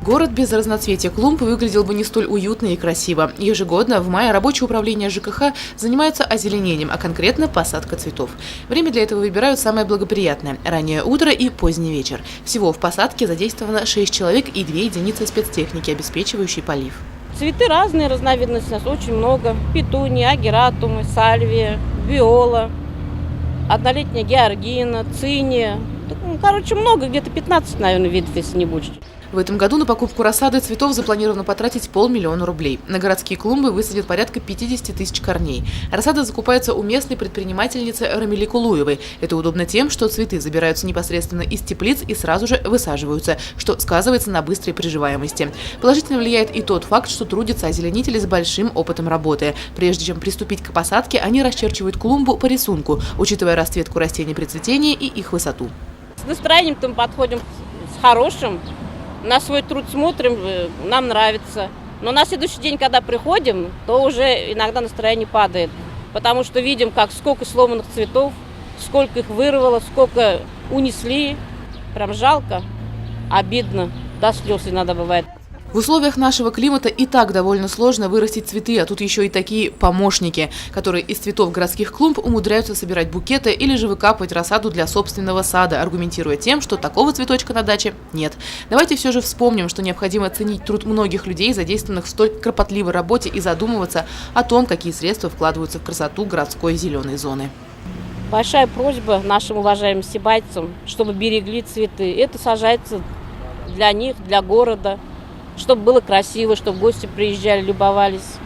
Город без разноцветия клумб выглядел бы не столь уютно и красиво. Ежегодно в мае рабочее управление ЖКХ занимается озеленением, а конкретно посадкой цветов. Время для этого выбирают самое благоприятное – раннее утро и поздний вечер. Всего в посадке задействовано 6 человек и 2 единицы спецтехники, обеспечивающей полив. Цветы разные, разновидностей у нас очень много. Петуния, агератумы, сальвия, виола, однолетняя георгина, циния. Короче, много, где-то 15, наверное, видов, если не больше. В этом году на покупку рассады цветов запланировано потратить 500 000 рублей. На городские клумбы высадят порядка 50 тысяч корней. Рассада закупается у местной предпринимательницы Рамили Кулуевой. Это удобно тем, что цветы забираются непосредственно из теплиц и сразу же высаживаются, что сказывается на быстрой приживаемости. Положительно влияет и тот факт, что трудятся озеленители с большим опытом работы. Прежде чем приступить к посадке, они расчерчивают клумбу по рисунку, учитывая расцветку растений при цветении и их высоту. С настроением-то мы подходим с хорошим. На свой труд смотрим, нам нравится. Но на следующий день, когда приходим, то уже иногда настроение падает. Потому что видим, сколько сломанных цветов, сколько их вырвало, сколько унесли. Прям жалко, обидно, до слез иногда бывает. В условиях нашего климата и так довольно сложно вырастить цветы, а тут еще и такие помощники, которые из цветов городских клумб умудряются собирать букеты или же выкапывать рассаду для собственного сада, аргументируя тем, что такого цветочка на даче нет. Давайте все же вспомним, что необходимо ценить труд многих людей, задействованных в столь кропотливой работе, и задумываться о том, какие средства вкладываются в красоту городской зеленой зоны. Большая просьба нашим уважаемым сибайцам, чтобы берегли цветы. Это сажается для них, для города. Чтобы было красиво, чтобы гости приезжали, любовались.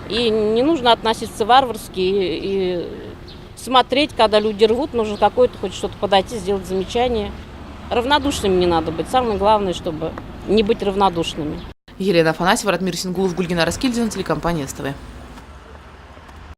И не нужно относиться варварски и смотреть, когда люди рвут, нужно какое-то хоть что-то подойти, сделать замечание. Равнодушными не надо быть. Самое главное, чтобы не быть равнодушными. Елена Афанасьева, Радмир Сингулов, Гульгина Раскильдина, телекомпания СТВ.